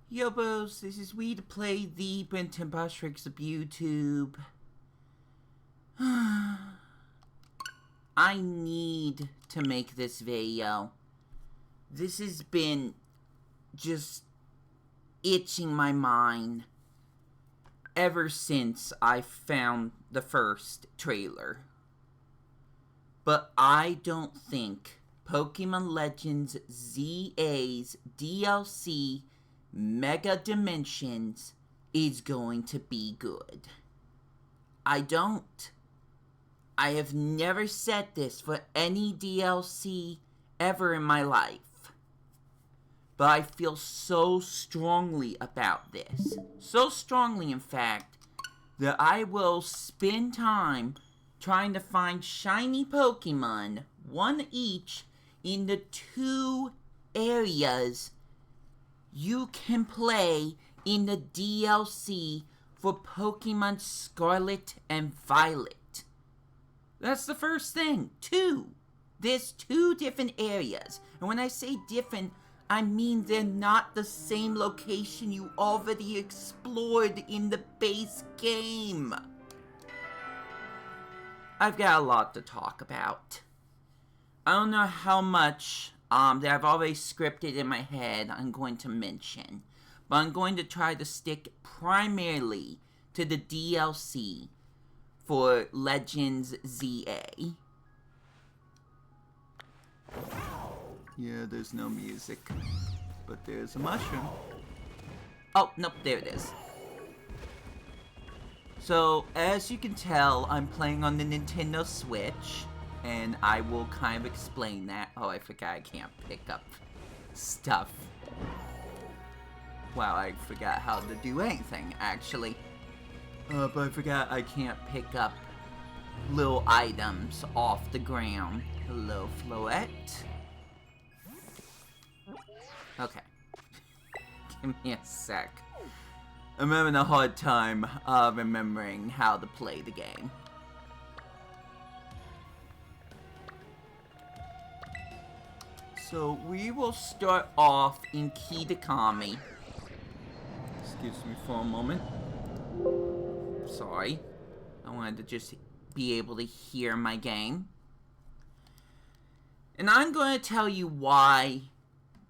Yo bros, this is Wii2PLAY, the Brent and Bostrix of YouTube. I need to make this video. This has been just itching my mind ever since I found the first trailer. But I don't think Pokemon Legends ZA's DLC Mega Dimensions is going to be good. I don't. I have never said this for any DLC ever in my life. But I feel so strongly about this. So strongly, in fact, that I will spend time trying to find shiny Pokemon, one each, in the 2 areas you can play in the DLC for Pokemon Scarlet and Violet. That's the first thing. 2. There's 2 different areas. And when I say different, I mean they're not the same location you already explored in the base game. I've got a lot to talk about. I don't know how much that I've already scripted in my head I'm going to mention. But I'm going to try to stick primarily to the DLC for Legends ZA. Yeah, there's no music. But there's a mushroom. Oh, nope, there it is. So, as you can tell, I'm playing on the Nintendo Switch. And I will kind of explain that. Oh, I forgot I can't pick up stuff. Wow, I forgot how to do anything, actually. But I forgot I can't pick up little items off the ground. Hello, Floette. Okay. Give me a sec. I'm having a hard time remembering how to play the game. So we will start off in Kitakami. Excuse me for a moment. Sorry. I wanted to just be able to hear my game. And I'm going to tell you why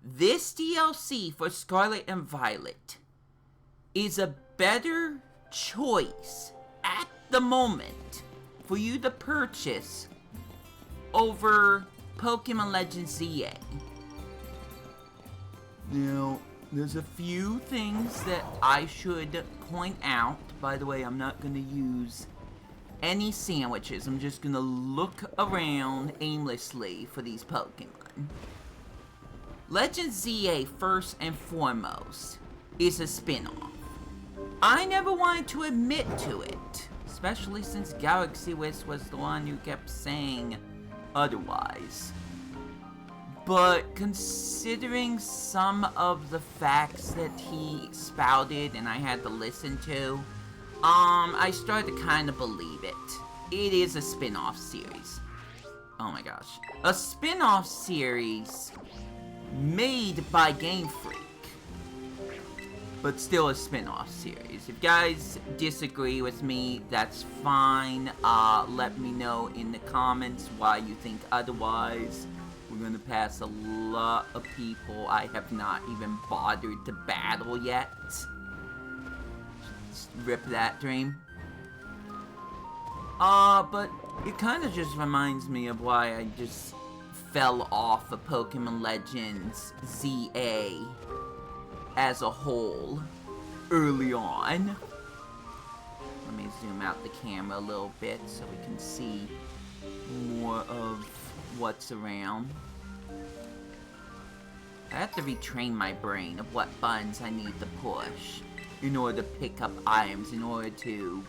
this DLC for Scarlet and Violet is a better choice at the moment for you to purchase over Pokemon Legends ZA. Now, there's a few things that I should point out. By the way, I'm not going to use any sandwiches. I'm just going to look around aimlessly for these Pokemon. Legends ZA, first and foremost, is a spin-off. I never wanted to admit to it, especially since Galaxy Wiz was the one who kept saying otherwise. But considering some of the facts that he spouted and I had to listen to, I started to kind of believe it. It is a spin-off series. Oh my gosh. A spin-off series made by Game Freak, but still a spin-off series. If you guys disagree with me, that's fine. Let me know in the comments why you think otherwise. We're gonna pass a lot of people I have not even bothered to battle yet. Just rip that dream. But it kind of just reminds me of why I just fell off of Pokemon Legends ZA as a whole early on. Let me zoom out the camera a little bit so we can see more of what's around. I have to retrain my brain of what buttons I need to push in order to pick up items, in order to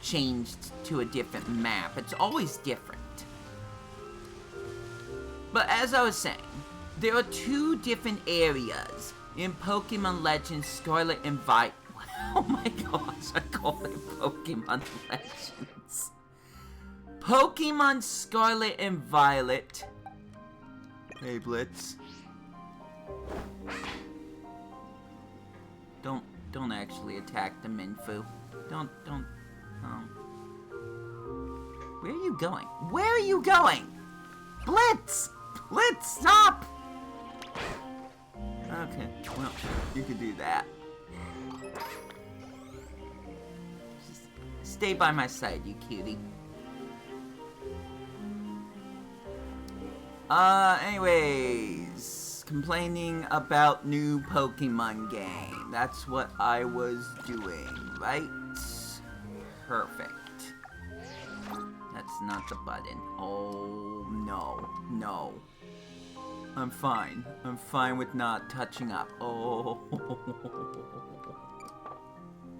change to a different map. It's always different. But as I was saying, there are 2 different areas in Pokemon Legends Scarlet and Violet. Oh my gosh, I call it Pokemon Legends. Pokemon Scarlet and Violet. Hey, Blitz. Don't actually attack the Minfu. Don't, Where are you going? Where are you going? Blitz! Blitz, stop! Okay, well, you can do that. Just stay by my side, you cutie. Anyways, complaining about new Pokemon game. That's what I was doing, right? Perfect. That's not the button. Oh, no. No. I'm fine. I'm fine with not touching up. Oh.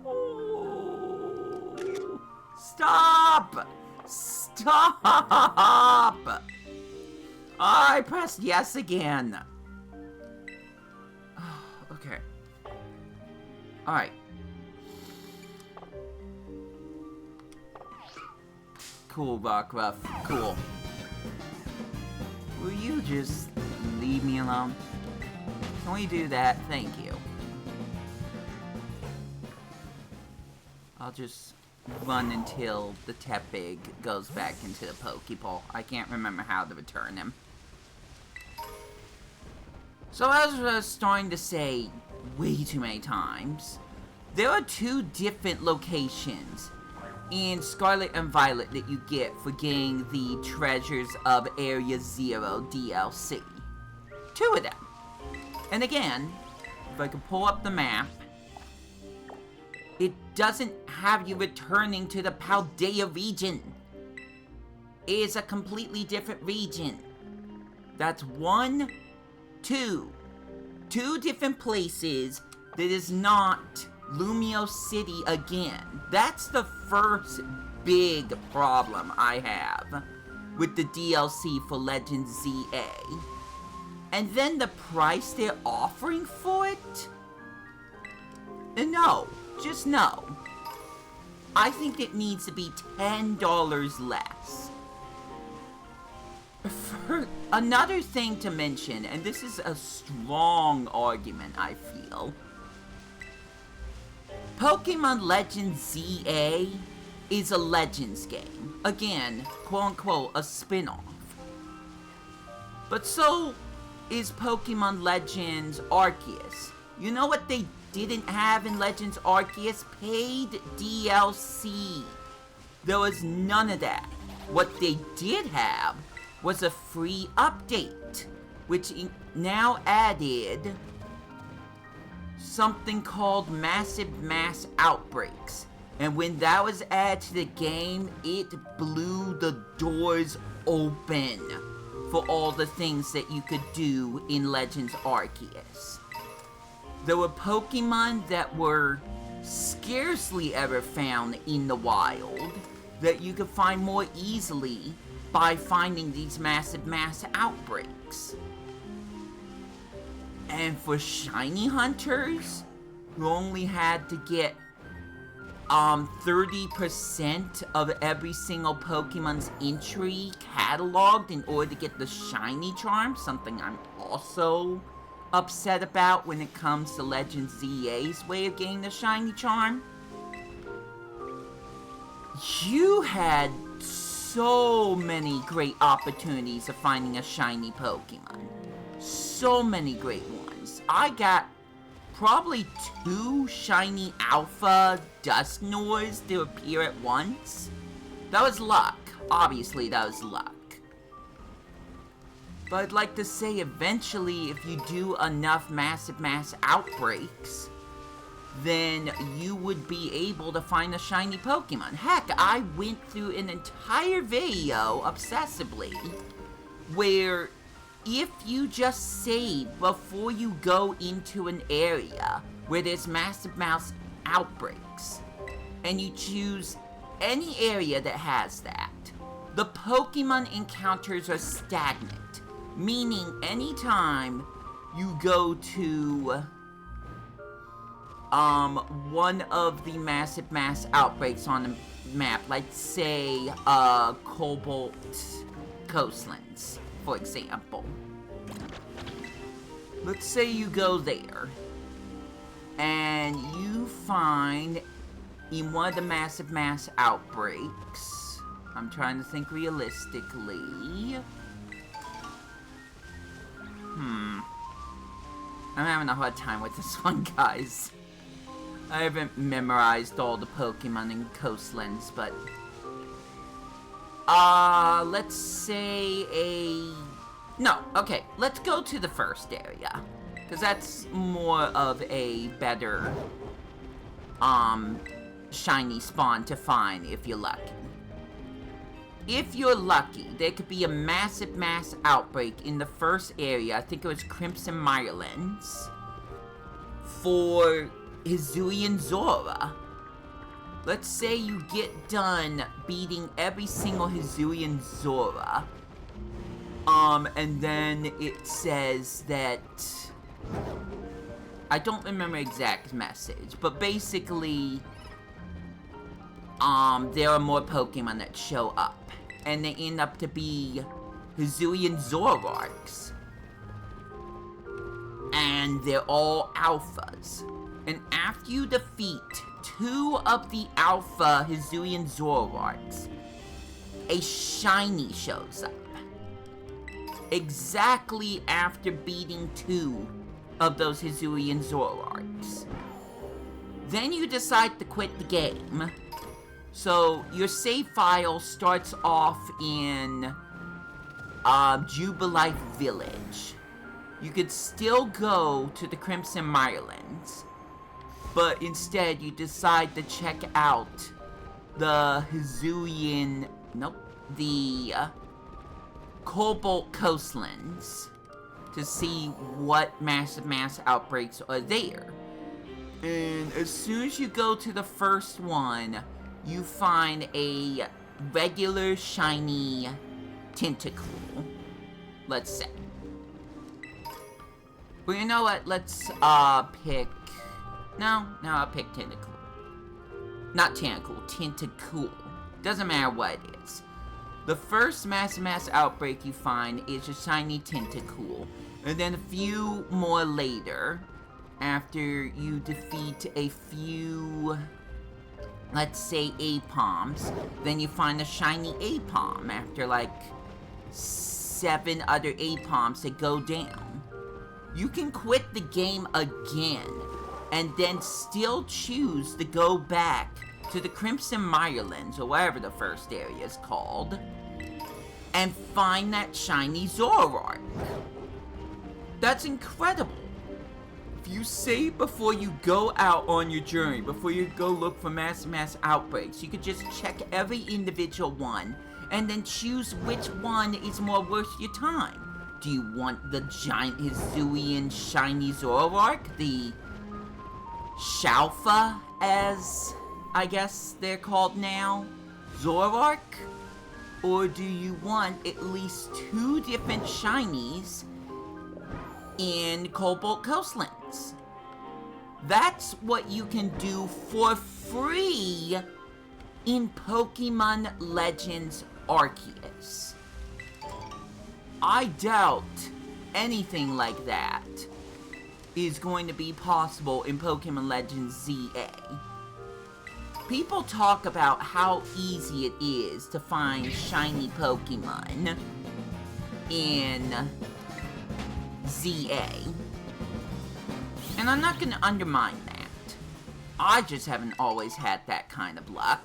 Oh. Stop! Stop! I pressed yes again. Okay. Alright. Cool, Rockruff. Cool. Will you just leave me alone? Can we do that? Thank you. I'll just run until the Tepig goes back into the Pokeball. I can't remember how to return him. So as I was starting to say way too many times, there are two different locations in Scarlet and Violet that you get for getting the Treasures of Area Zero DLC. Two of them. And again, if I can pull up the map, it doesn't have you returning to the Paldea region. It is a completely different region. That's two different places that is not Lumio City again. That's the first big problem I have with the DLC for Legend ZA. And then the price they're offering for it? No, just no. I think it needs to be $10 less. For another thing to mention, and this is a strong argument I feel, Pokemon Legends ZA is a Legends game. Again, quote-unquote, a spin-off. But so is Pokemon Legends Arceus. You know what they didn't have in Legends Arceus? Paid DLC. There was none of that. What they did have was a free update, which now added something called Massive Mass Outbreaks. And when that was added to the game, it blew the doors open for all the things that you could do in Legends Arceus. There were Pokemon that were scarcely ever found in the wild that you could find more easily by finding these Massive Mass Outbreaks. And for Shiny Hunters, who only had to get 30% of every single Pokemon's entry cataloged in order to get the Shiny Charm, something I'm also upset about when it comes to Legends ZA's way of getting the Shiny Charm. You had so many great opportunities of finding a shiny Pokemon. So many great ones. I got probably 2 shiny Alpha Dusknoirs to appear at once. That was luck. Obviously, that was luck. But I'd like to say eventually, if you do enough Massive Mass Outbreaks, then you would be able to find a shiny Pokemon. Heck, I went through an entire video, obsessively, where if you just save before you go into an area where there's Massive Mass Outbreaks, and you choose any area that has that, the Pokemon encounters are stagnant, meaning anytime you go to one of the Massive Mass Outbreaks on the map, let's say, Cobalt Coastlands, for example. Let's say you go there. And you find in one of the mass outbreaks. I'm trying to think realistically. I'm having a hard time with this one, guys. I haven't memorized all the Pokemon in Coastlands, but... let's say No, okay, let's go to the first area. Because that's more of a better, shiny spawn to find if you're lucky. If you're lucky, there could be a mass outbreak in the first area. I think it was Crimson Mirelands. For Hisuian Zora. Let's say you get done beating every single Hisuian Zora. And then it says that... I don't remember exact message, but basically... there are more Pokemon that show up. And they end up to be Hisuian Zoroarks. And they're all alphas. And after you defeat 2 of the alpha Hisuian Zoroarks, a shiny shows up. Exactly after beating 2 of those Hisuian Zoroarks. Then you decide to quit the game. So, your save file starts off in Jubilife Village. You could still go to the Crimson Mirelands, but instead you decide to check out the Hisuian... Nope. The Cobalt Coastlands to see what mass outbreaks are there. And as soon as you go to the first one, you find a regular shiny Tentacool, let's say. Well, you know what? Let's, pick... No, I'll pick Tentacool. Not Tentacool, Tentacool. Doesn't matter what it is. The first mass outbreak you find is a shiny Tentacool. And then a few more later, after you defeat a few... let's say Apoms, then you find a shiny Apom after like 7 other Apoms that go down. You can quit the game again, and then still choose to go back to the Crimson Mirelands, or whatever the first area is called, and find that shiny Zoroark. That's incredible. If you save before you go out on your journey, before you go look for mass outbreaks, you could just check every individual one, and then choose which one is more worth your time. Do you want the giant Hisuian shiny Zoroark? The Shalfa, as I guess they're called now? Zoroark? Or do you want at least 2 different shinies in Cobalt Coastlands? That's what you can do for free in Pokemon Legends Arceus. I doubt anything like that is going to be possible in Pokemon Legends ZA. People talk about how easy it is to find shiny Pokemon in ZA. And I'm not gonna undermine that. I just haven't always had that kind of luck.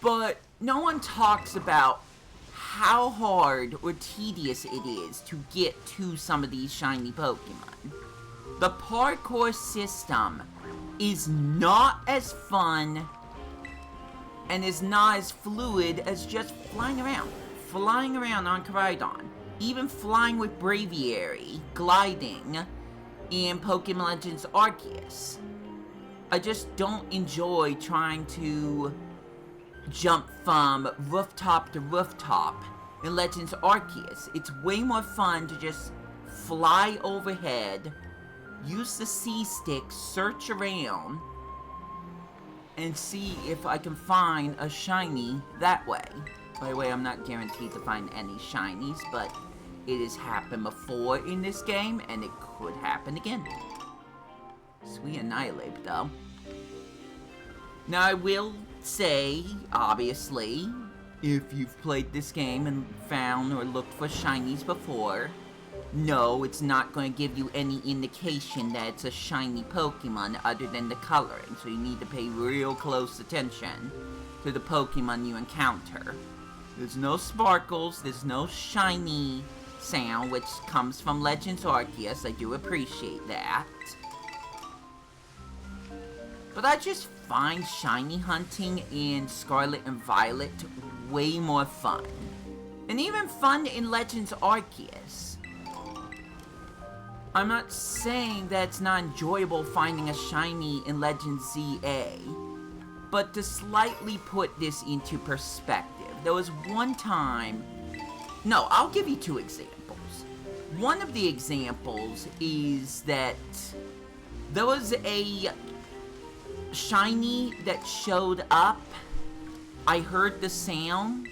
But no one talks about how hard or tedious it is to get to some of these shiny Pokemon. The parkour system is not as fun and is not as fluid as just flying around. Flying around on Koraidon, even flying with Braviary, gliding in Pokemon Legends Arceus. I just don't enjoy trying to jump from rooftop to rooftop in Legends Arceus. It's way more fun to just fly overhead, use the C-stick, search around, and see if I can find a shiny that way. By the way, I'm not guaranteed to find any shinies, but It has happened before in this game, and it could happen again. Sweet Annihilate, though. Now, I will say, obviously, if you've played this game and found or looked for shinies before, no, it's not going to give you any indication that it's a shiny Pokemon other than the coloring, so you need to pay real close attention to the Pokemon you encounter. There's no sparkles, there's no shiny sound, which comes from Legends Arceus. I do appreciate that. But I just find shiny hunting in Scarlet and Violet way more fun. And even fun in Legends Arceus. I'm not saying that it's not enjoyable finding a shiny in Legends ZA. But to slightly put this into perspective, there was one time... No, I'll give you two examples. One of the examples is that there was a shiny that showed up. I heard the sound,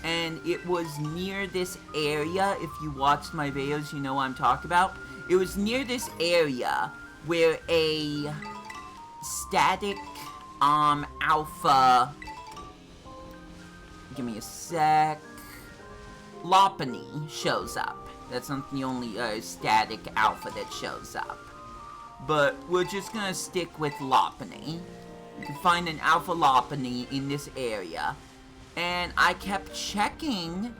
and it was near this area. If you watched my videos, you know what I'm talking about. It was near this area where a static alpha, give me a sec, Lopunny shows up. That's not the only static alpha that shows up. But we're just gonna stick with Lopunny. You can find an alpha Lopunny in this area. And I kept checking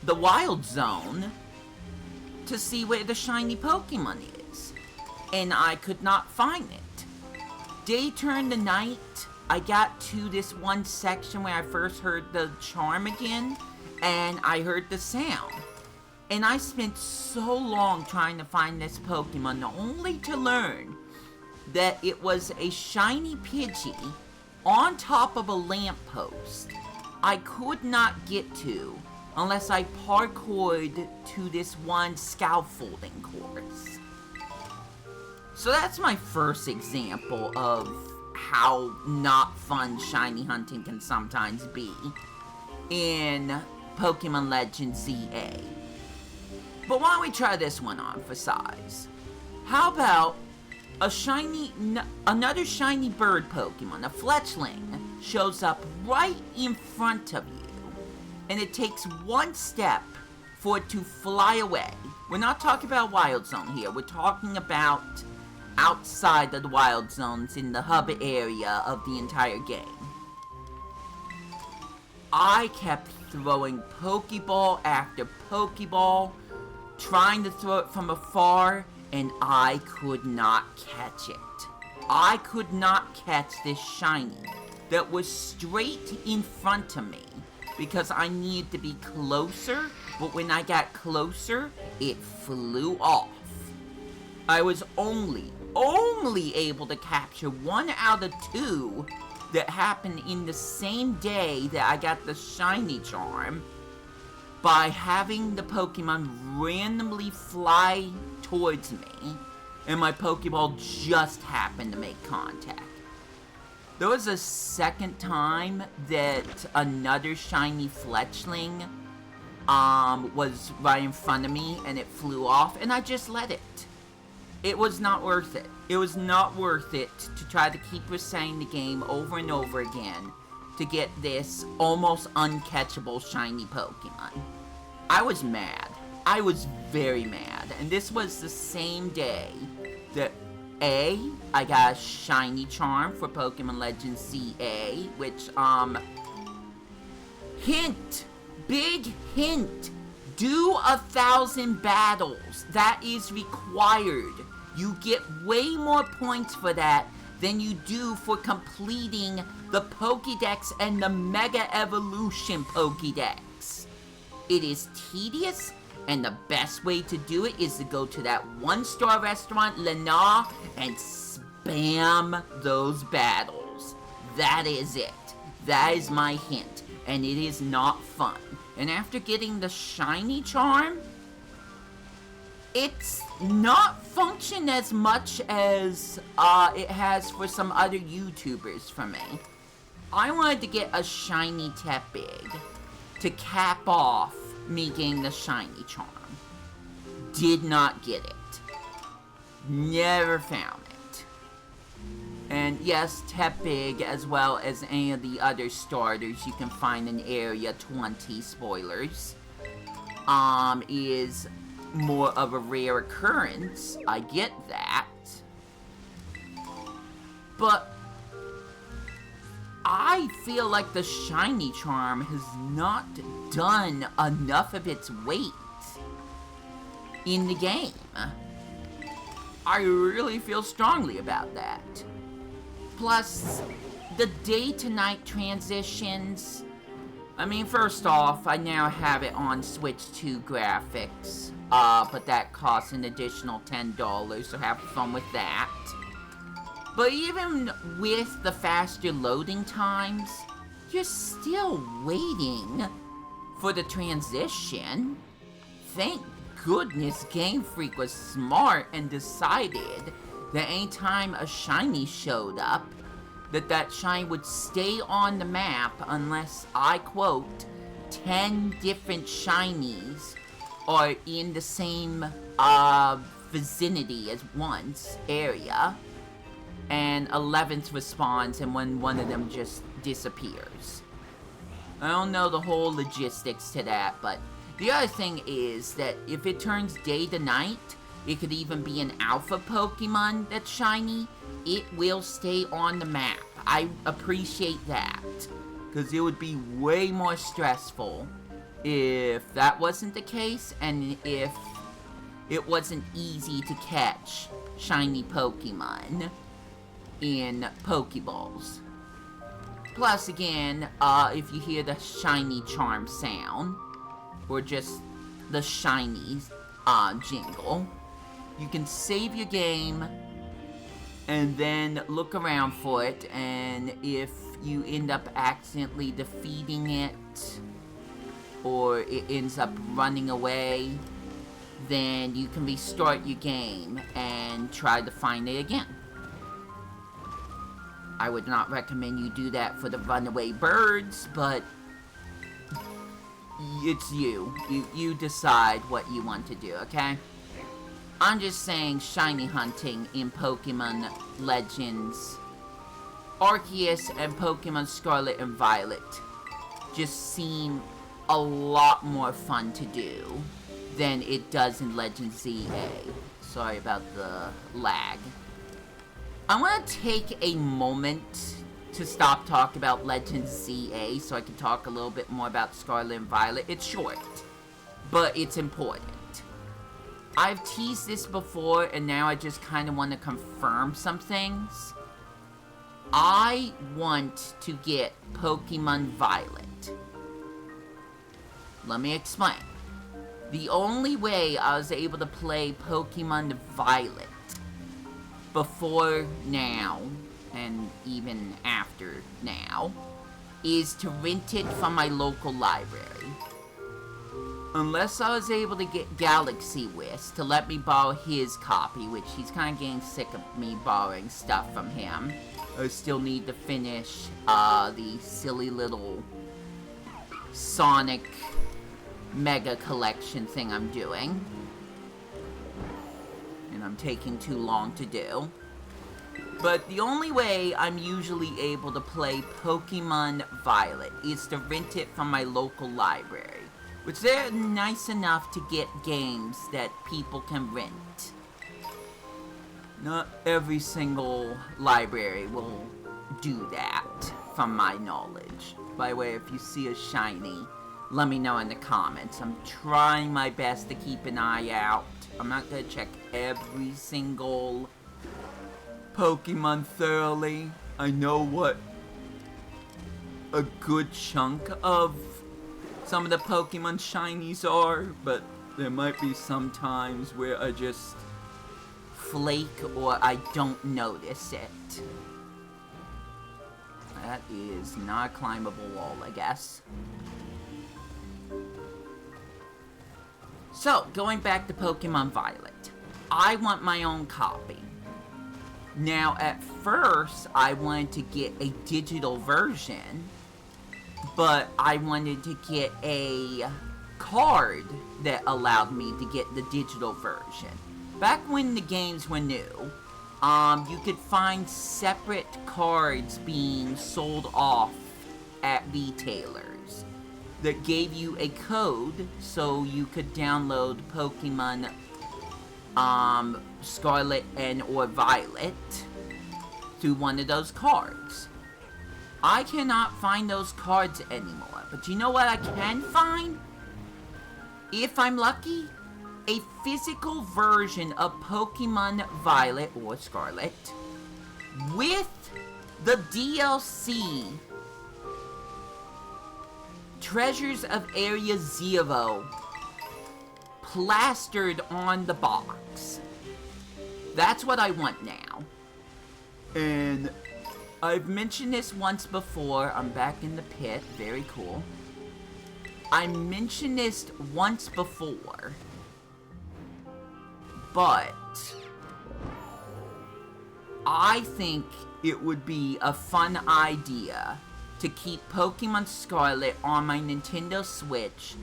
the wild zone to see where the shiny Pokemon is. And I could not find it. Day turned to night. I got to this one section where I first heard the charm again, and I heard the sound. And I spent so long trying to find this Pokemon, only to learn that it was a shiny Pidgey on top of a lamppost I could not get to unless I parkoured to this one scaffolding course. So that's my first example of how not fun shiny hunting can sometimes be in Pokemon Legends ZA. But why don't we try this one on for size? How about another shiny bird Pokemon, a Fletchling, shows up right in front of you, and it takes one step for it to fly away. We're not talking about Wild Zone here, we're talking about outside of the Wild Zones in the hub area of the entire game. I kept throwing Pokeball after Pokeball, trying to throw it from afar, and I could not catch it. I could not catch this shiny that was straight in front of me because I needed to be closer, but when I got closer, it flew off. I was only able to capture 1 out of 2 that happened in the same day that I got the shiny charm by having the Pokemon randomly fly towards me, and my Pokeball just happened to make contact. There was a second time that another shiny Fletchling was right in front of me, and it flew off, and I just let it. It was not worth it. It was not worth it to try to keep resetting the game over and over again to get this almost uncatchable shiny Pokemon. I was mad. I was very mad. And this was the same day that I got a shiny charm for Pokemon Legends ZA, which, hint! Big hint! Do 1,000 battles. That is required. You get way more points for that than you do for completing the Pokédex and the Mega Evolution Pokédex. It is tedious, and the best way to do it is to go to that 1-star restaurant, Lena, and spam those battles. That is it. That is my hint, and it is not fun. And after getting the shiny charm, it's not functioned as much as it has for some other YouTubers for me. I wanted to get a shiny Tepig to cap off me getting the shiny charm. Did not get it. Never found it. And yes, Tepig, as well as any of the other starters you can find in Area 20, spoilers, is more of a rare occurrence. I get that. But I feel like the shiny charm has not done enough of its weight in the game. I really feel strongly about that. Plus, the day to night transitions. I mean, first off, I now have it on Switch 2 graphics, but that costs an additional $10, so have fun with that. But even with the faster loading times, you're still waiting for the transition. Thank goodness Game Freak was smart and decided that anytime a shiny showed up, that shiny would stay on the map unless, I quote, 10 different shinies are in the same vicinity as once area, and 11th respawns and when one of them just disappears. I don't know the whole logistics to that, but the other thing is that if it turns day to night, it could even be an alpha Pokemon that's shiny, it will stay on the map. I appreciate that, because it would be way more stressful if that wasn't the case, and if it wasn't easy to catch shiny Pokemon in Pokeballs. Plus, again, if you hear the shiny charm sound, or just the shiny jingle, you can save your game and then look around for it, and if you end up accidentally defeating it, or it ends up running away, then you can restart your game and try to find it again. I would not recommend you do that for the runaway birds, but it's you. You decide what you want to do, okay? I'm just saying shiny hunting in Pokemon Legends Arceus and Pokemon Scarlet and Violet just seem a lot more fun to do than it does in Legends ZA. Sorry about the lag. I want to take a moment to stop talking about Legends ZA so I can talk a little bit more about Scarlet and Violet. It's short, but it's important. I've teased this before, and now I just kind of want to confirm some things. I want to get Pokemon Violet. Let me explain. The only way I was able to play Pokemon Violet before now, and even after now, is to rent it from my local library. Unless I was able to get Galaxy Whisk to let me borrow his copy, which he's kind of getting sick of me borrowing stuff from him. I still need to finish the silly little Sonic Mega Collection thing I'm doing. And I'm taking too long to do. But the only way I'm usually able to play Pokemon Violet is to rent it from my local library, which they're nice enough to get games that people can rent. Not every single library will do that, from my knowledge. By the way, if you see a shiny, let me know in the comments. I'm trying my best to keep an eye out. I'm not going to check every single Pokemon thoroughly. I know what a good chunk of some of the Pokemon shinies are, but there might be some times where I just flake or I don't notice it. That is not a climbable wall, I guess. So, going back to Pokemon Violet, I want my own copy. Now, at first, I wanted to get a digital version, but I wanted to get a card that allowed me to get the digital version. Back when the games were new, you could find separate cards being sold off at retailers that gave you a code so you could download Pokemon Scarlet and or Violet through one of those cards. I cannot find those cards anymore, but you know what I can find? If I'm lucky, a physical version of Pokemon Violet or Scarlet with the DLC Treasures of Area Zero plastered on the box. That's what I want now. And I've mentioned this once before. I'm back in the pit. Very cool. I mentioned this once before. But I think it would be a fun idea to keep Pokemon Scarlet on my Nintendo Switch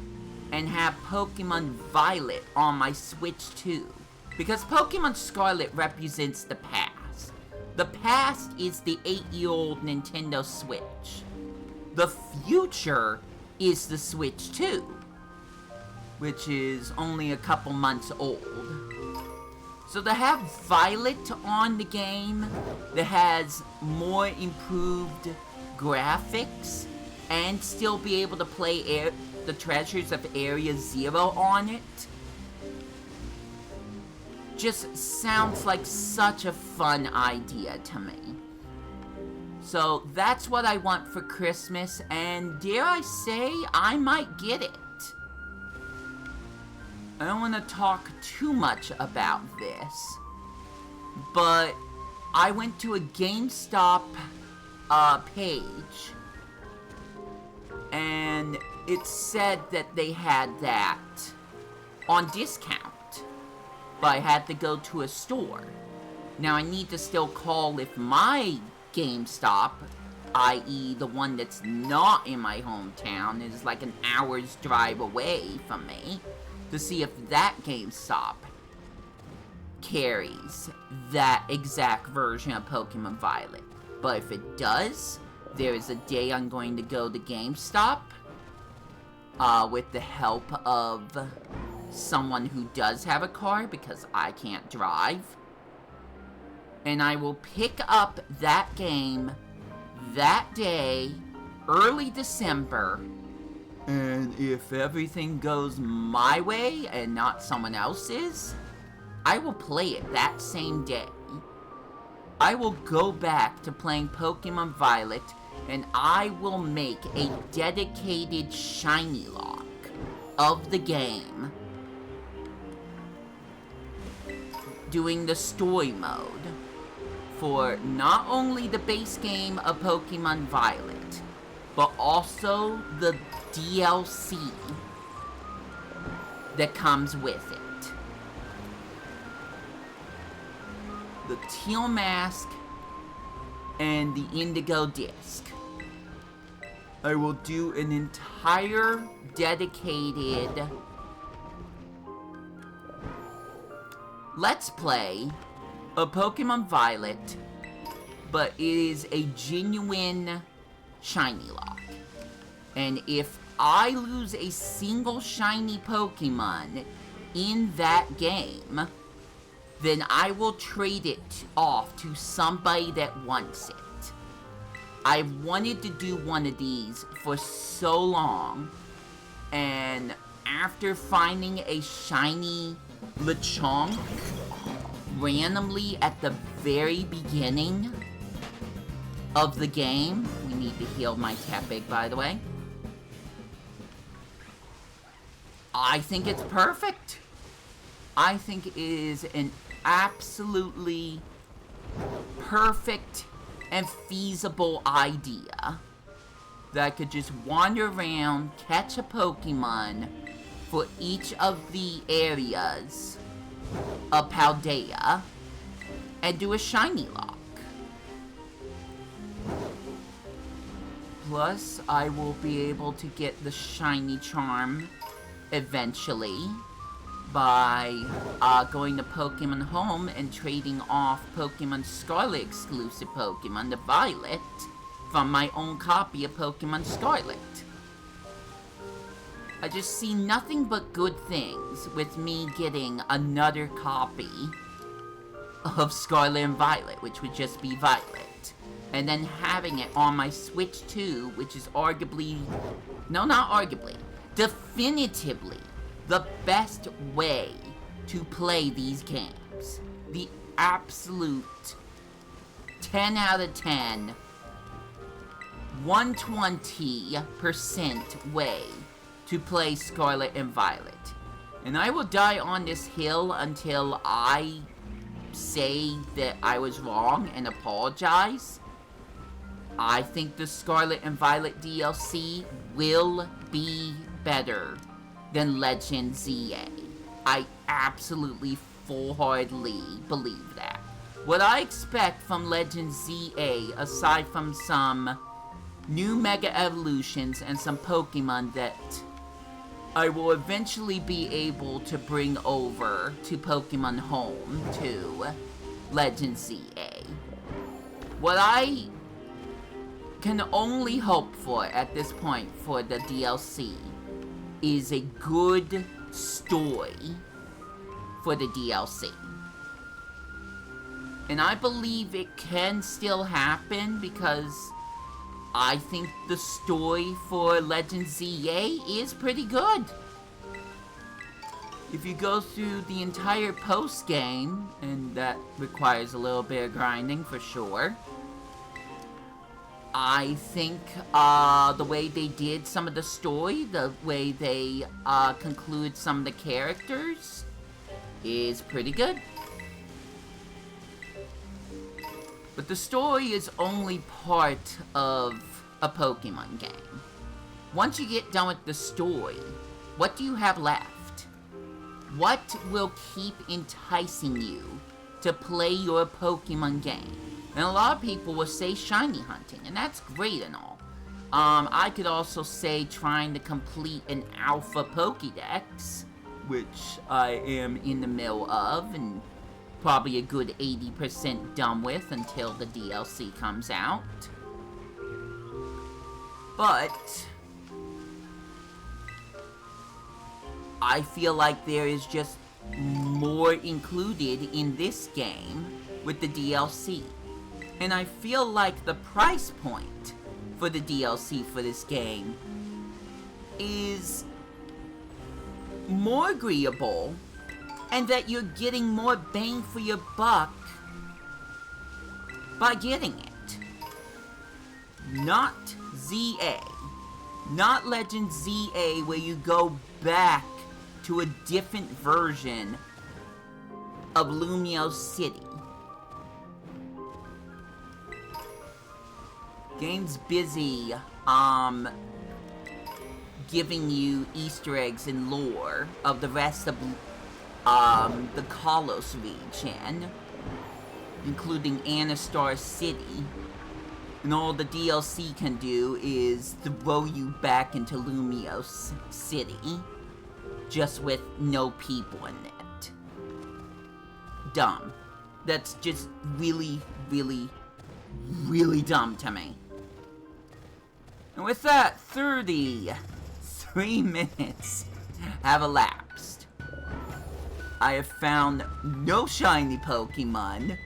and have Pokemon Violet on my Switch too. Because Pokemon Scarlet represents the past. The past is the 8-year-old Nintendo Switch. The future is the Switch 2, which is only a couple months old. So to have Violet on the game that has more improved graphics and still be able to play the Treasures of Area Zero on it just sounds like such a fun idea to me. So that's what I want for Christmas, and dare I say, I might get it. I don't want to talk too much about this, but I went to a GameStop page, and it said that they had that on discount, but I had to go to a store. Now I need to still call if my GameStop, i.e. the one that's not in my hometown, is like an hour's drive away from me, to see if that GameStop carries that exact version of Pokemon Violet. But if it does, there is a day I'm going to go to GameStop with the help of someone who does have a car because I can't drive. And I will pick up that game that day, early December. And if everything goes my way and not someone else's, I will play it that same day. I will go back to playing Pokemon Violet, and I will make a dedicated shiny lock of the game, doing the story mode for not only the base game of Pokemon Violet, but also the DLC that comes with it. The teal mask and the indigo disc. I will do an entire dedicated Let's Play of Pokemon Violet, but it is a genuine shiny lock. And if I lose a single shiny Pokemon in that game, then I will trade it off to somebody that wants it. I've wanted to do one of these for so long, and after finding a shiny Lechonk randomly at the very beginning of the game, we need to heal my Tepig, by the way, I think it's perfect. I think it is an absolutely perfect and feasible idea that I could just wander around, catch a Pokemon for each of the areas of Paldea, and do a shiny lock. Plus, I will be able to get the shiny charm eventually, by going to Pokemon Home and trading off Pokemon Scarlet exclusive Pokemon, the Violet, from my own copy of Pokemon Scarlet. I just see nothing but good things with me getting another copy of Scarlet and Violet, which would just be Violet. And then having it on my Switch 2, which is arguably... No, not arguably. Definitively the best way to play these games. The absolute 10 out of 10, 120% way to play Scarlet and Violet. And I will die on this hill until I say that I was wrong and apologize. I think the Scarlet and Violet DLC will be better than Legend ZA. I absolutely full-heartedly believe that. What I expect from Legend ZA, aside from some new Mega Evolutions and some Pokemon that I will eventually be able to bring over to Pokemon Home to Legend ZA. What I can only hope for at this point for the DLC is a good story for the DLC. And I believe it can still happen because I think the story for Legend ZA is pretty good. If you go through the entire post-game, and that requires a little bit of grinding for sure, I think the way they did some of the story, the way they conclude some of the characters, is pretty good. But the story is only part of a Pokemon game. Once you get done with the story, what do you have left? What will keep enticing you to play your Pokemon game? And a lot of people will say shiny hunting, and that's great and all. I could also say trying to complete an alpha PokeDex, which I am in the middle of, and probably a good 80% done with until the DLC comes out. But I feel like there is just more included in this game with the DLC. And I feel like the price point for the DLC for this game is more agreeable, and that you're getting more bang for your buck by getting it. Not ZA. Not Legend ZA, where you go back to a different version of Lumio City. Game's busy, giving you Easter eggs and lore of the rest of, the Kalos region, including Anastar City. And all the DLC can do is throw you back into Lumio City, just with no people in it. Dumb. That's just really, really, really dumb to me. And with that, 33 minutes have elapsed. I have found no shiny Pokemon.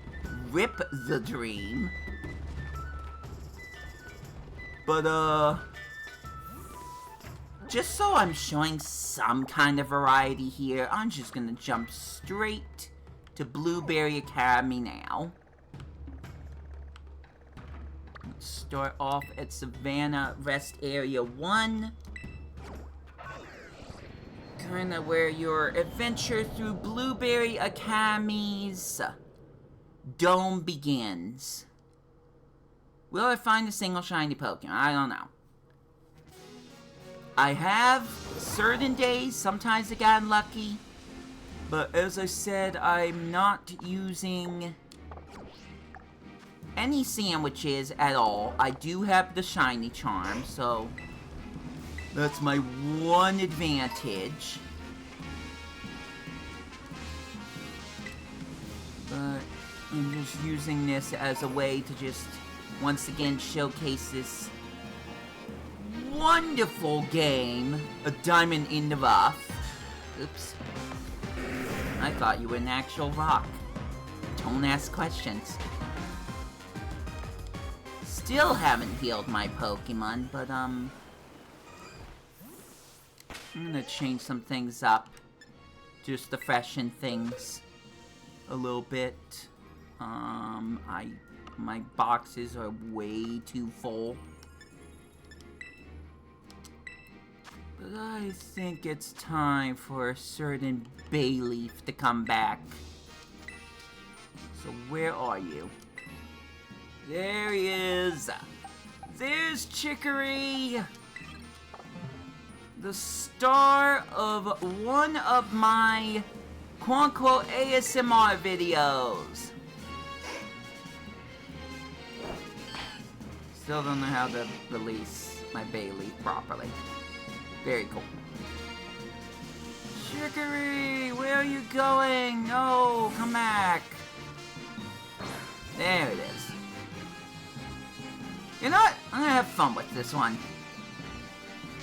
Rip the dream. But, just so I'm showing some kind of variety here, I'm just gonna jump straight to Blueberry Academy now. Let's start off at Savannah Rest Area 1. Kinda where your adventure through Blueberry Academy's dome begins. Will I find a single shiny Pokemon? I don't know. I have certain days, sometimes I got unlucky, but as I said, I'm not using any sandwiches at all. I do have the shiny charm, so That's my one advantage. But I'm just using this as a way to just once again showcase this wonderful game, A Diamond in the Rough. Oops. I thought you were an actual rock. Don't ask questions. Still haven't healed my Pokemon, but I'm gonna change some things up. Just to freshen things a little bit. My boxes are way too full. But I think it's time for a certain Bayleaf to come back. So where are you? There he is! There's Chicory! The star of one of my quote-unquote ASMR videos. Still don't know how to release my Bayleaf properly. Very cool. Chicory, where are you going? No, come back. There it is. You know what? I'm gonna have fun with this one.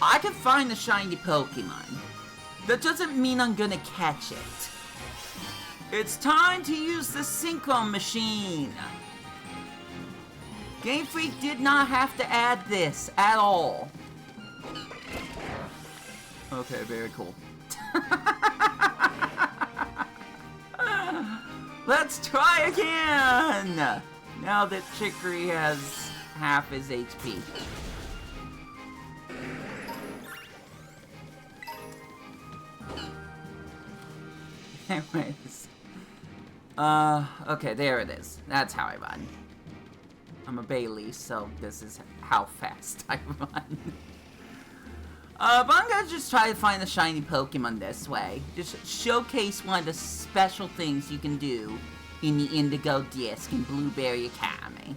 I can find the shiny Pokemon. That doesn't mean I'm gonna catch it. It's time to use the Synchro Machine. Game Freak did not have to add this at all. Okay, very cool. Let's try again! Now that Chicory has half his HP. Anyways. Okay, there it is. That's how I run. I'm a Bayleaf, so this is how fast I run. But I'm gonna just try to find the shiny Pokemon this way. Just showcase one of the special things you can do in the Indigo Disc in Blueberry Academy.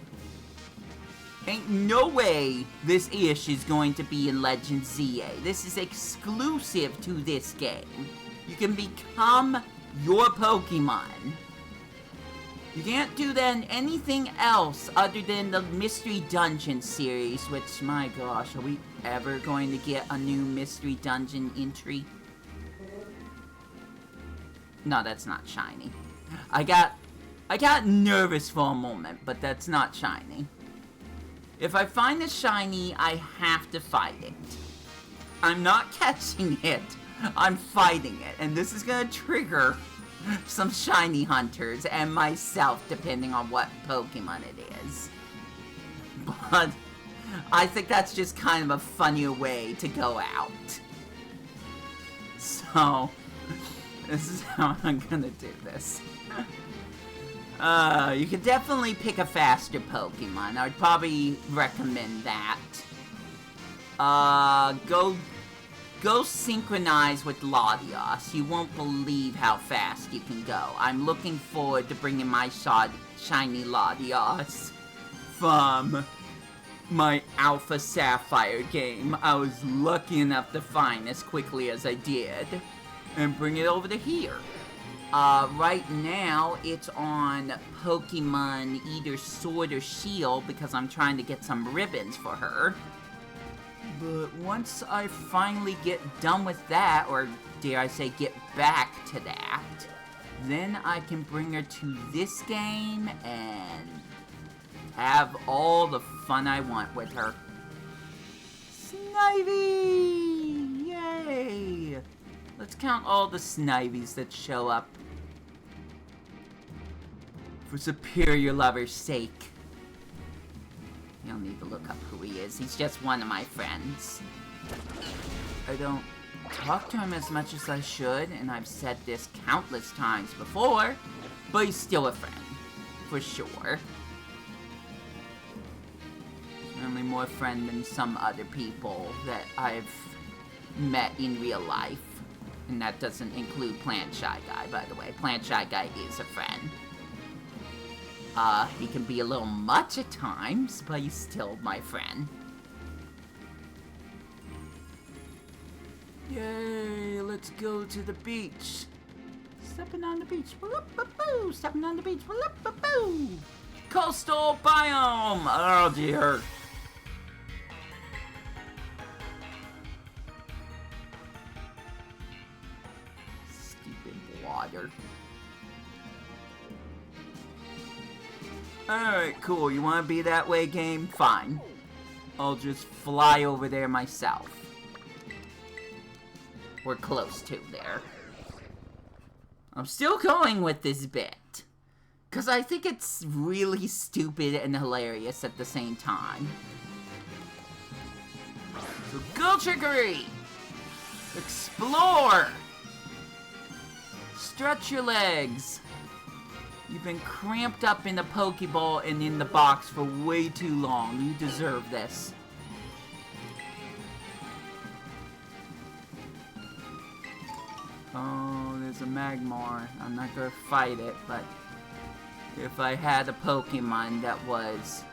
Ain't no way this ish is going to be in Legend ZA. This is exclusive to this game. You can become your Pokemon. You can't do that in anything else other than the Mystery Dungeon series, which, my gosh, are we ever going to get a new Mystery Dungeon entry? No, that's not shiny. I got nervous for a moment, but that's not shiny. If I find a shiny, I have to fight it. I'm not catching it. I'm fighting it, and this is gonna trigger some Shiny Hunters and myself, depending on what Pokemon it is. But I think that's just kind of a funnier way to go out. So, this is how I'm gonna do this. You could definitely pick a faster Pokemon. I'd probably recommend that. Go synchronize with Latios. You won't believe how fast you can go. I'm looking forward to bringing my shiny Latios from my Alpha Sapphire game. I was lucky enough to find as quickly as I did and bring it over to here. Right now, it's on Pokemon either Sword or Shield because I'm trying to get some ribbons for her. But once I finally get done with that, or dare I say get back to that, then I can bring her to this game and have all the fun I want with her. Snivy! Yay! Let's count all the Snivies that show up. For superior lover's sake. You don't need to look up who he is. He's just one of my friends. I don't talk to him as much as I should, and I've said this countless times before, but he's still a friend. For sure. Only more friend than some other people that I've met in real life. And that doesn't include Plant Shy Guy, by the way. Plant Shy Guy is a friend. He can be a little much at times, but he's still my friend. Yay, let's go to the beach. Stepping on the beach. Whoop-a-boo. Stepping on the beach. Whoop-a-boo. Coastal biome. Oh, dear. Stupid water. Alright, cool. You want to be that way, game? Fine. I'll just fly over there myself. We're close to there. I'm still going with this bit. Because I think it's really stupid and hilarious at the same time. So go, Chicory! Explore! Stretch your legs. You've been cramped up in the Pokeball and in the box for way too long. You deserve this. Oh, there's a Magmar. I'm not gonna fight it, but if I had a Pokemon that was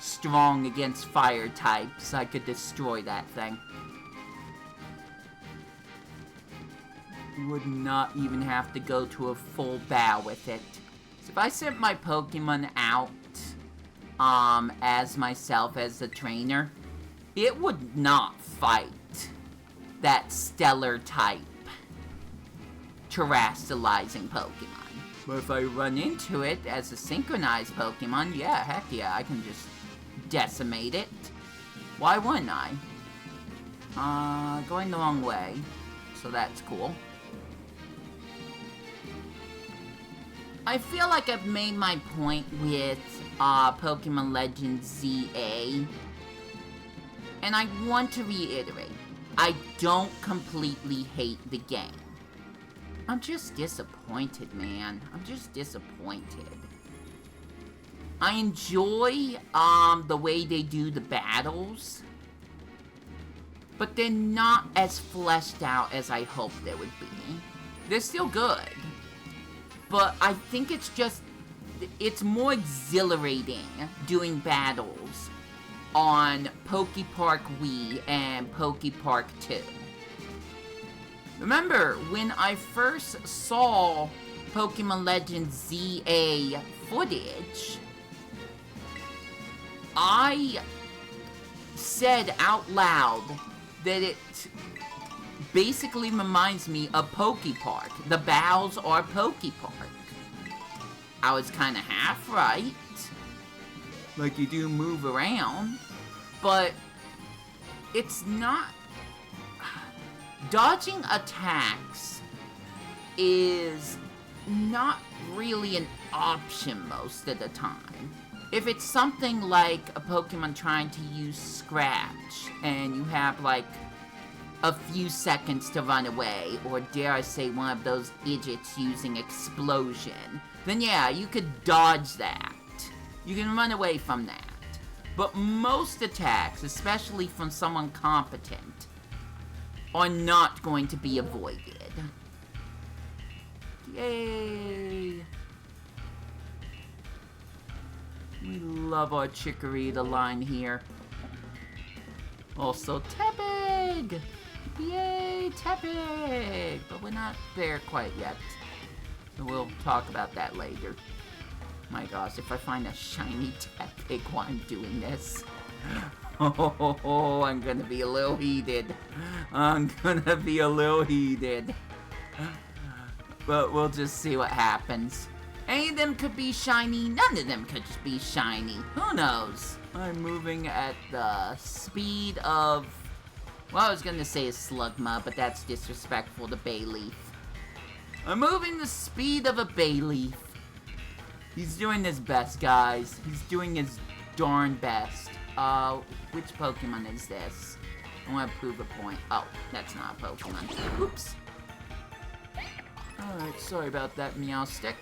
strong against fire types, I could destroy that thing. Would not even have to go to a full bow with it. So if I sent my Pokemon out, as myself as a trainer, it would not fight that stellar type terrestrializing Pokemon. But if I run into it as a synchronized Pokemon, yeah, heck yeah, I can just decimate it. Why wouldn't I? Going the wrong way, so that's cool. I feel like I've made my point with POKeMON Legends ZA, and I want to reiterate, I don't completely hate the game. I'm just disappointed, man. I'm just disappointed. I enjoy the way they do the battles, but they're not as fleshed out as I hoped they would be. They're still good. But I think it's more exhilarating doing battles on PokePark Wii and PokePark 2. Remember, when I first saw POKeMON Legends ZA footage, I said out loud that it basically reminds me of PokePark. The bows are PokePark. I was kind of half right. Like, you do move around. But it's not... Dodging attacks is not really an option most of the time. If it's something like a Pokemon trying to use Scratch, and you have, like, a few seconds to run away, or dare I say one of those idiots using Explosion, then yeah, you could dodge that. You can run away from that. But most attacks, especially from someone competent, are not going to be avoided. Yay! We love our Chikorita line here. Also, Tepig! Yay, Tepig! But we're not there quite yet. So we'll talk about that later. My gosh, if I find a shiny Tepig while I'm doing this. Oh, I'm gonna be a little heated. I'm gonna be a little heated. But we'll just see what happens. Any of them could be shiny, none of them could be shiny. Who knows? I'm moving at the speed of... Well, I was gonna say a Slugma, but that's disrespectful to Bayleaf. I'm moving the speed of a Bayleaf. He's doing his best, guys. He's doing his darn best. Which Pokemon is this? I want to prove a point. Oh, that's not a Pokemon. Oops. Alright, sorry about that, Meowstick.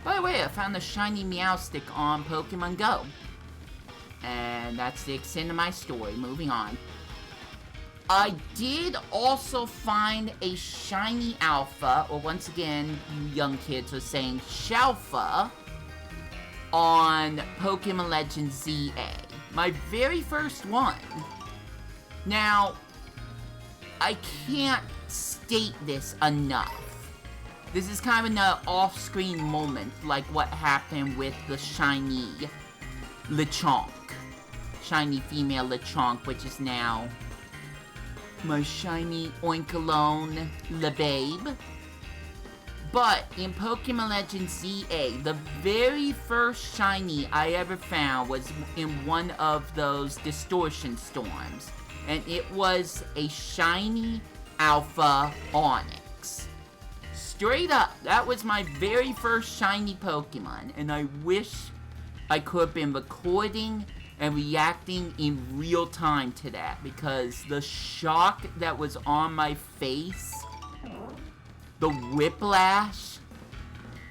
By the way, I found a shiny Meowstick on Pokemon Go. And that's the extent of my story. Moving on. I did also find a shiny alpha, or once again, you young kids are saying Shalfa, on POKeMON Legends ZA. My very first one. Now, I can't state this enough. This is kind of an off-screen moment, like what happened with the shiny Lechonk. Shiny female Lechonk, which is now my shiny Oinkalone LeBabe. But in Pokemon Legends ZA, the very first shiny I ever found was in one of those distortion storms. And it was a shiny Alpha Onix. Straight up, that was my very first shiny Pokemon. And I wish I could have been recording and reacting in real time to that. Because the shock that was on my face, the whiplash,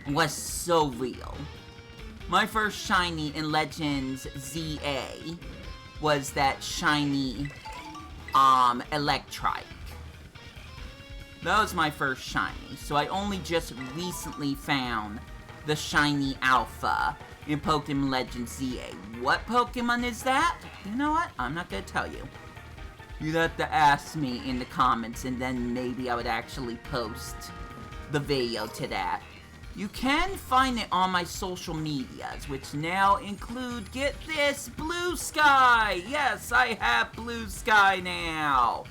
was so real. My first shiny in Legends ZA was that shiny Electrike. That was my first shiny, so I only just recently found the shiny Alpha in Pokemon Legends ZA. What Pokemon is that? You know what? I'm not gonna tell you. You'd have to ask me in the comments, and then maybe I would actually post the video to that. You can find it on my social medias, which now include, get this, Blue Sky! Yes, I have Blue Sky now!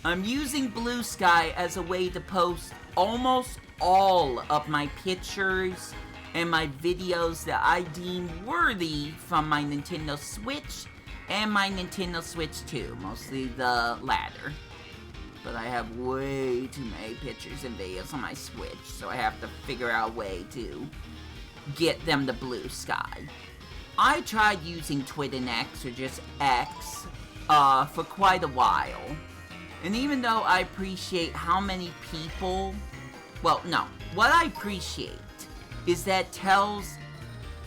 I'm using Blue Sky as a way to post almost all of my pictures and my videos that I deem worthy from my Nintendo Switch and my Nintendo Switch 2, mostly the latter. But I have way too many pictures and videos on my Switch, so I have to figure out a way to get them to Blue Sky. I tried using Twitternex, or just X, for quite a while. And even though I appreciate how many people... Well, no. What I appreciate is that it tells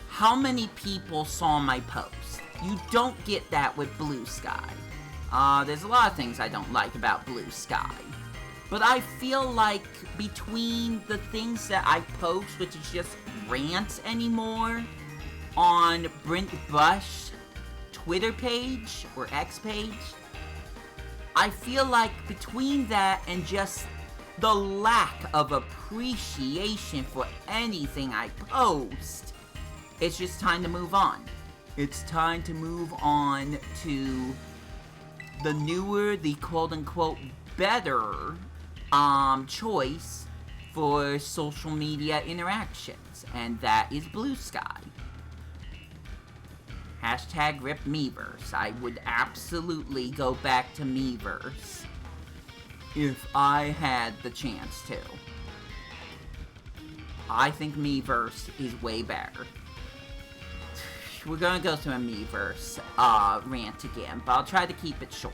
how many people saw my post. You don't get that with Blue Sky. There's a lot of things I don't like about Blue Sky. But I feel like between the things that I post, which is just rants anymore, on Brent Bush Twitter page, or X page, I feel like between that and just the lack of appreciation for anything I post, it's just time to move on. It's time to move on to the newer, the quote-unquote better choice for social media interactions, and that is Blue Sky. Hashtag RIP Miiverse. I would absolutely go back to Miiverse if I had the chance to. I think Miiverse is way better. We're gonna go through a Miiverse rant again, but I'll try to keep it short.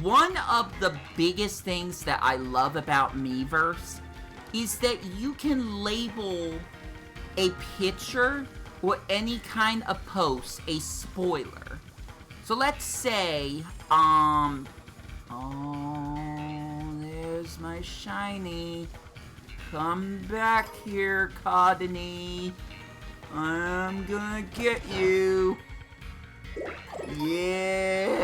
One of the biggest things that I love about Miiverse is that you can label a picture or any kind of post a spoiler. So let's say, oh, there's my shiny. Come back here, Codony. I'm gonna get you. Yeah!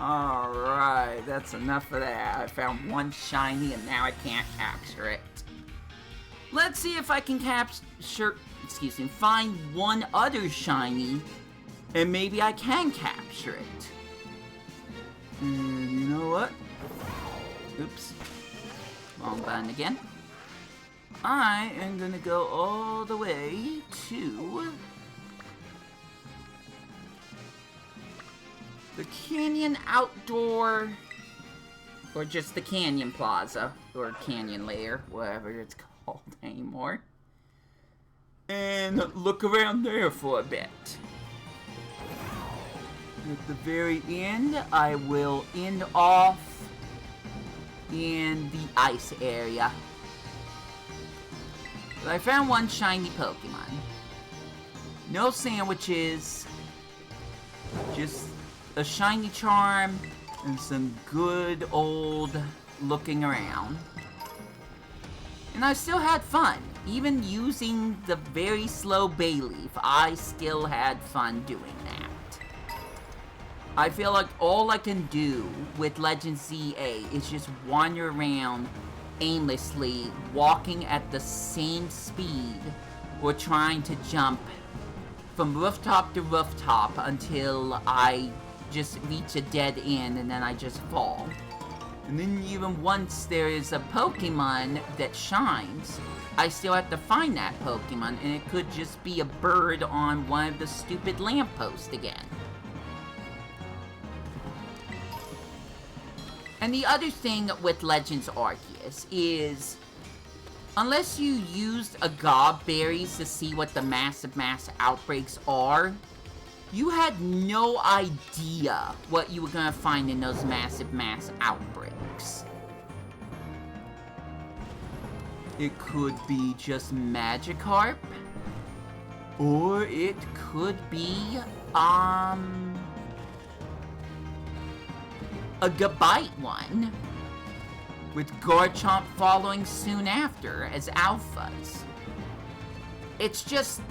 Alright, that's enough of that. I found one shiny and now I can't capture it. Let's see if I can find one other shiny and maybe I can capture it. And you know what? Oops. Wrong button again. I am gonna go all the way to the Canyon Outdoor, or just the Canyon Plaza, or Canyon Lair, whatever it's called anymore, and look around there for a bit. At the very end, I will end off in the ice area. But I found one shiny Pokemon. No sandwiches, just a shiny charm and some good old looking around. And I still had fun. even using the very slow Bayleaf, I still had fun doing that. I feel like all I can do with Legend ZA is just wander around aimlessly, walking at the same speed, or trying to jump from rooftop to rooftop until I just reach a dead end and then I just fall. And then even once there is a Pokemon that shines, I still have to find that Pokemon, and it could just be a bird on one of the stupid lampposts again. And the other thing with Legends Arceus is, unless you used Agave Berries to see what the mass outbreaks are, you had no idea what you were gonna find in those mass outbreaks. It could be just Magikarp, or it could be, a Gabite one, with Garchomp following soon after as alphas. It's just,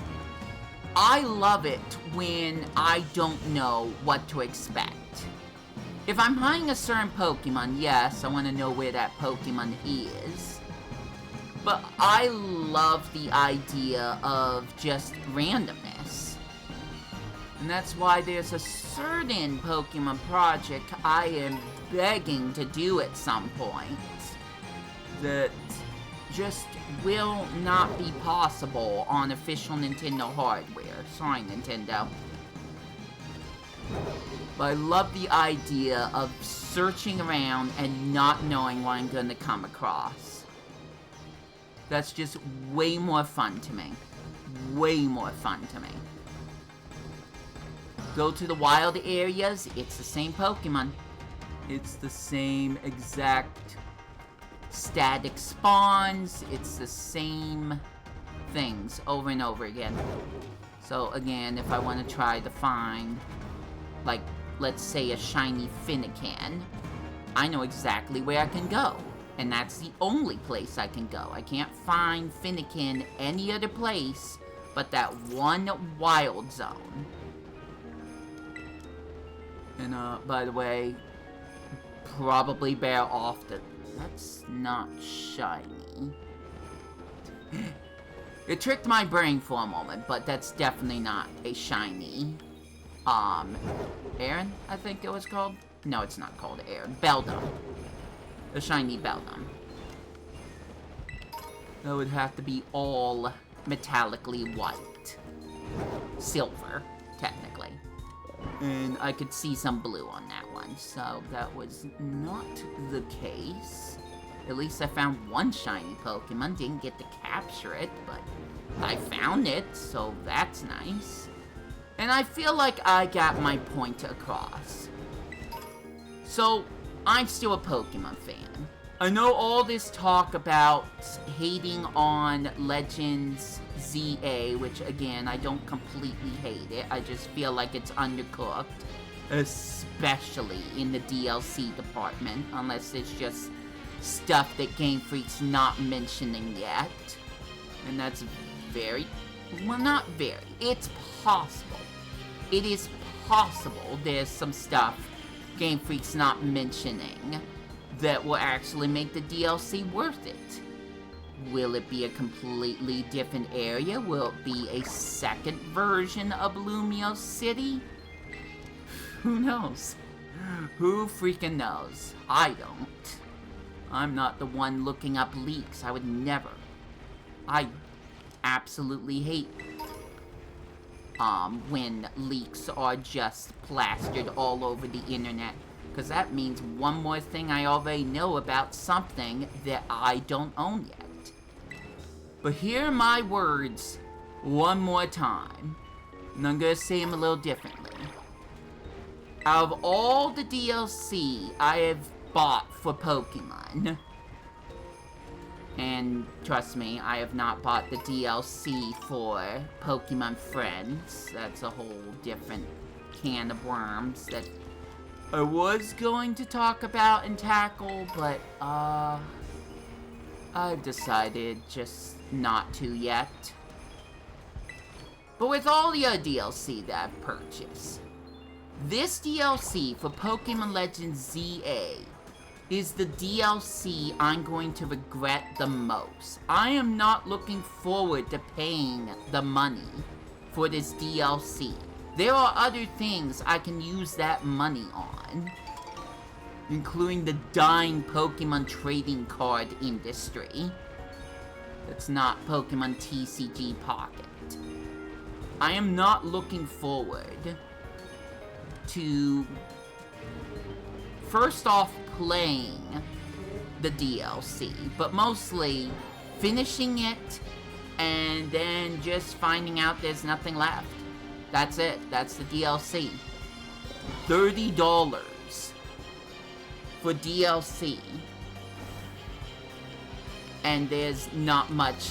I love it when I don't know what to expect. If I'm hunting a certain Pokemon, yes, I want to know where that Pokemon is. But I love the idea of just randomness. And that's why there's a certain Pokemon project I am begging to do at some point that just will not be possible on official Nintendo hardware. Sorry, Nintendo. But I love the idea of searching around and not knowing what I'm going to come across. That's just way more fun to me. Way more fun to me. Go to the wild areas, it's the same Pokemon. It's the same exact static spawns. It's the same things over and over again. So again, if I want to try to find, like, let's say a shiny Finnegan, I know exactly where I can go. And that's the only place I can go. I can't find Finnegan any other place but that one wild zone. And, by the way, probably bear off that that's not shiny. It tricked my brain for a moment, but that's definitely not a shiny. Aaron, I think it was called? No, it's not called Aaron. Beldum. A shiny Beldum. That would have to be all metallically white. Silver, technically. And I could see some blue on that one, so that was not the case. At least I found one shiny Pokemon, didn't get to capture it, but I found it, so that's nice. And I feel like I got my point across. So, I'm still a Pokemon fan. I know all this talk about hating on Legends ZA, which again, I don't completely hate it. I just feel like it's undercooked. Especially in the DLC department, unless it's just stuff that Game Freak's not mentioning yet. And that's very, well, not very, it's possible. It is possible there's some stuff Game Freak's not mentioning that will actually make the DLC worth it. Will it be a completely different area? Will it be a second version of Lumio City? Who knows? Who freaking knows? I don't. I'm not the one looking up leaks. I would never. I absolutely hate when leaks are just plastered all over the internet. Because that means one more thing I already know about something that I don't own yet. But here are my words one more time. And I'm going to say them a little differently. Out of all the DLC I have bought for Pokemon, and trust me, I have not bought the DLC for Pokemon Friends. That's a whole different can of worms that I was going to talk about and tackle, but, I've decided just not to yet. But with all the other DLC that I've purchased, this DLC for Pokemon Legends ZA is the DLC I'm going to regret the most. I am not looking forward to paying the money for this DLC. There are other things I can use that money on, including the dying Pokemon trading card industry. That's not Pokemon TCG Pocket. I am not looking forward to, first off, playing the DLC, but mostly finishing it and then just finding out there's nothing left. That's it. That's the DLC. $30 for DLC. And there's not much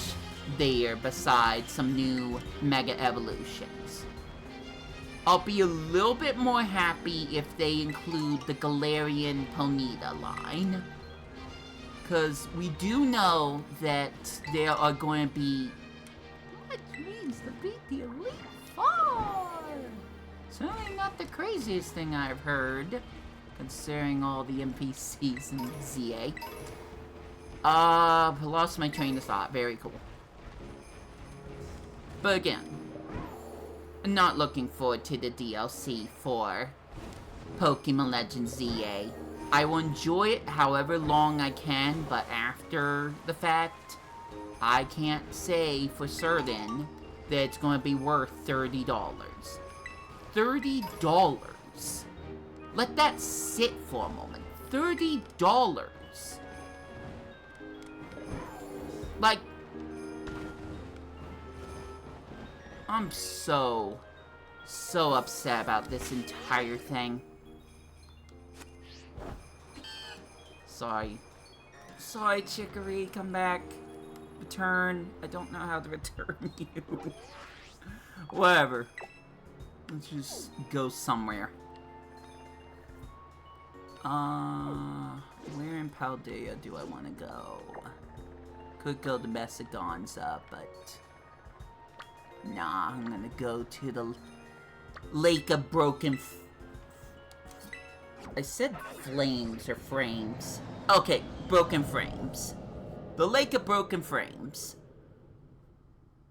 there besides some new Mega Evolutions. I'll be a little bit more happy if they include the Galarian Ponyta line. Because we do know that there are going to be... What means to beat the Elite Four? Certainly not the craziest thing I've heard, considering all the NPCs in ZA. Lost my train of thought. Very cool. But again, I'm not looking forward to the DLC for Pokemon Legends ZA. I will enjoy it however long I can, but after the fact, I can't say for certain that it's going to be worth $30. $30? Let that sit for a moment. $30? Like, I'm so upset about this entire thing. Sorry, Chicory, come back. Return. I don't know how to return you. Whatever. Let's just go somewhere. Where in Paldea do I want to go? Could go to Messagonza, but... Nah, I'm gonna go to the Lake of Broken... I said flames or frames. Okay, Broken Frames. The Lake of Broken Frames.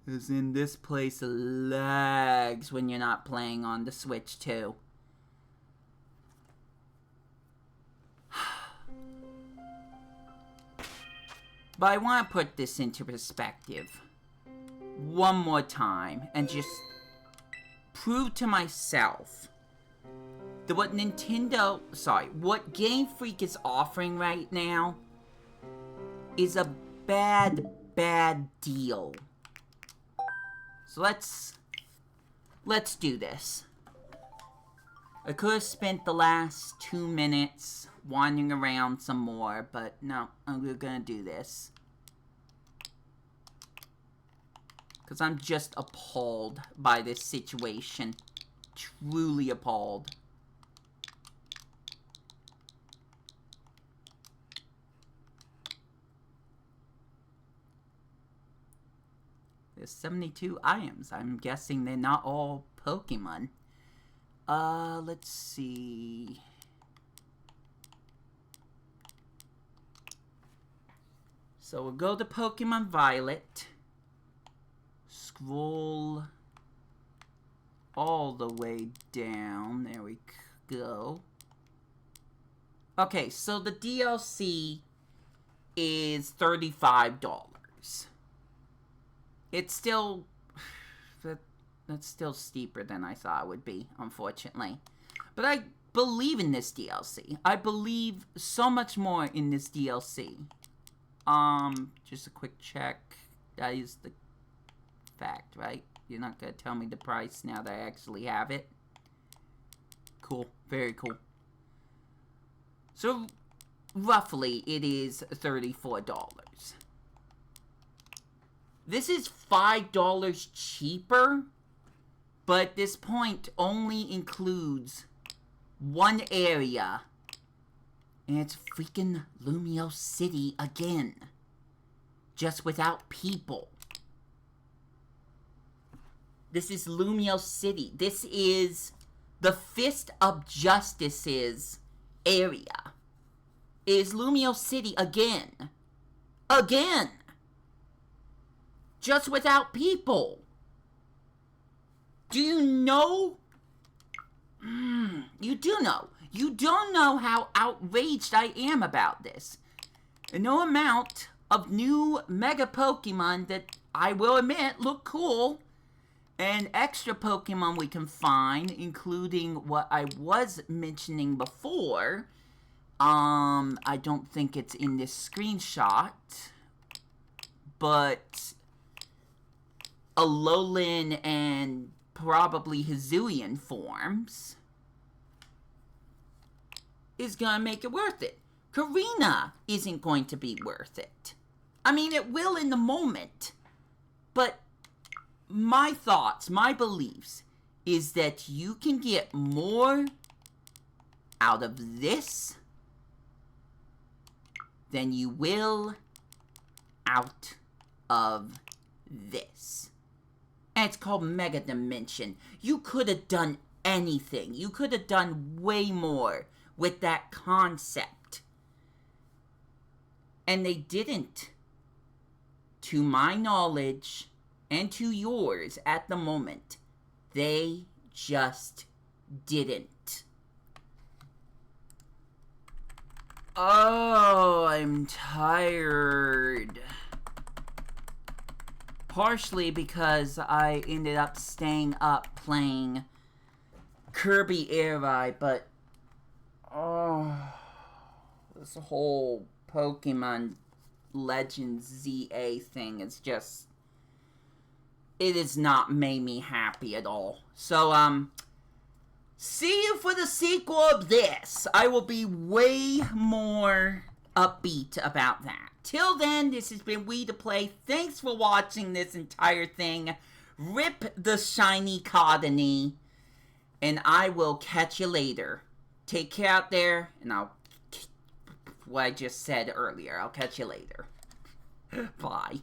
Because in this place lags when you're not playing on the Switch too. But I want to put this into perspective one more time and just prove to myself that what what Game Freak is offering right now is a bad deal. So let's do this. I could have spent the last 2 minutes wandering around some more, but no, we're gonna do this. Because I'm just appalled by this situation. Truly appalled. There's 72 items. I'm guessing they're not all Pokemon. Let's see. So we'll go to Pokemon Violet. Scroll all the way down. There we go. Okay, so the DLC is $35. It's still... That's still steeper than I thought it would be, unfortunately. But I believe in this DLC. I believe so much more in this DLC. Just a quick check. That is the fact, right? You're not gonna tell me the price now that I actually have it. Cool. Very cool. So, roughly, it is $34. This is $5 cheaper, but at this point only includes one area, and it's freaking Lumio City again. just without people. This is Lumio City. This is the Fist of Justice's area. It is Lumio City again. Again! Just without people. Do you know? You do know. You don't know how outraged I am about this. No amount of new Mega Pokemon that I will admit look cool, and extra Pokemon we can find, including what I was mentioning before. I don't think it's in this screenshot, but Alolan and probably Hisuian forms is gonna make it worth it. Karina isn't going to be worth it. I mean, it will in the moment, but my thoughts, my beliefs, is that you can get more out of this than you will out of this. And it's called Mega Dimension. You could have done anything. You could have done way more with that concept. And they didn't. To my knowledge, and to yours at the moment, they just didn't. Oh, I'm tired. Partially because I ended up staying up playing Kirby Air Ride, but this whole Pokemon Legends ZA thing is just, it has not made me happy at all. So, see you for the sequel of this. I will be way more upbeat about that. Till then, this has been Wii2Play. Thanks for watching this entire thing. Rip the Shiny Codony. And I will catch you later. Take care out there, and what I just said earlier. I'll catch you later. Bye.